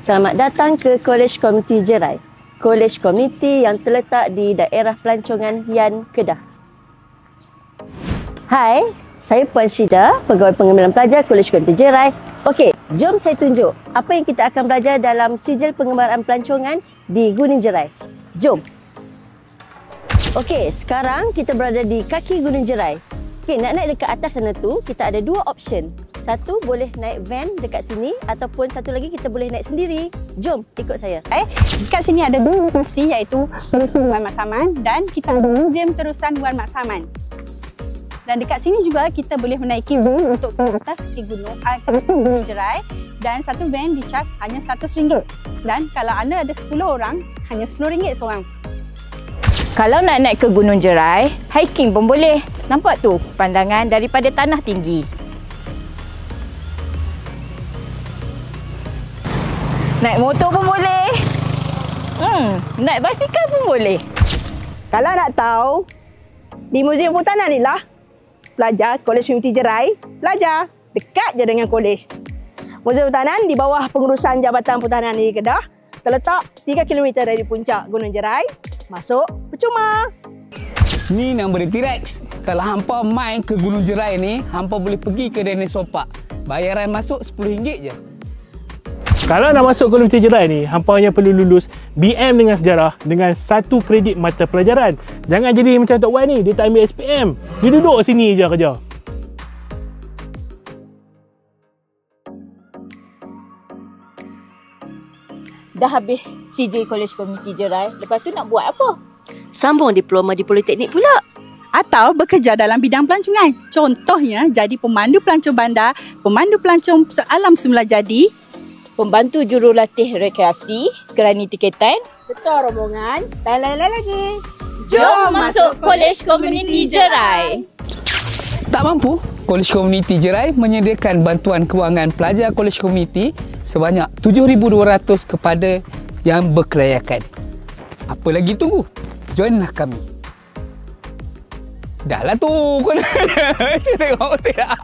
Selamat datang ke Kolej Komuniti Jerai. Kolej Komuniti yang terletak di daerah pelancongan Yan, Kedah. Hai, saya Puan Syida, Pegawai Pengembangan Pelajar Kolej Komuniti Jerai. Okey, jom saya tunjuk apa yang kita akan belajar dalam sijil pengembaraan pelancongan di Gunung Jerai. Jom. Okey, sekarang kita berada di kaki Gunung Jerai. Okey, nak naik dekat atas sana tu, kita ada dua option. Satu, boleh naik van dekat sini ataupun satu lagi kita boleh naik sendiri. Jom, ikut saya. Dekat sini ada dua fungsi iaitu Wan Mat Saman dan kita ada Museum Terusan Wan Mat Saman. Dan dekat sini juga kita boleh menaiki van untuk ke atas di Gunung Jerai dan satu van dicas hanya RM100. Dan kalau anda ada 10 orang, hanya RM10 seorang. Kalau nak naik ke Gunung Jerai, hiking pun boleh. Nampak tu pandangan daripada tanah tinggi. Naik motor pun boleh. Naik basikal pun boleh. Kalau nak tahu, di Museum Perhutanan ni lah pelajar Kolej Komuniti Jerai belajar. Dekat je dengan kolej. Museum Perhutanan di bawah pengurusan Jabatan Perhutanan Negeri Kedah, terletak 3 km dari puncak Gunung Jerai. Masuk percuma. Ni nama dia T-Rex. Kalau hampa main ke Gunung Jerai ni, hampa boleh pergi ke Dinosaur Park. Bayaran masuk RM10 je. Kalau nak masuk Komuniti Jerai ni, hampa hanya perlu lulus BM dengan sejarah dengan 1 kredit mata pelajaran. Jangan jadi macam Tok Wan ni, dia tak ambil SPM. Dia duduk sini je kerja. Dah habis sijil Kolej Komuniti Jerai, lepas tu nak buat apa? Sambung diploma di Politeknik pula. Atau bekerja dalam bidang pelancongan. Contohnya jadi pemandu pelancong bandar, pemandu pelancong alam semula jadi, Pembantu jurulatih rekreasi, kerani tiketan. Betul rombongan. Dan lain-lain lagi. Jom masuk Kolej Komuniti Jerai. Tak mampu? Kolej Komuniti Jerai menyediakan bantuan kewangan pelajar Kolej Komuniti sebanyak RM7,200 kepada yang berkelayakan. Apa lagi tunggu? Joinlah kami. Dah lah tu. Kau nak tengok tak?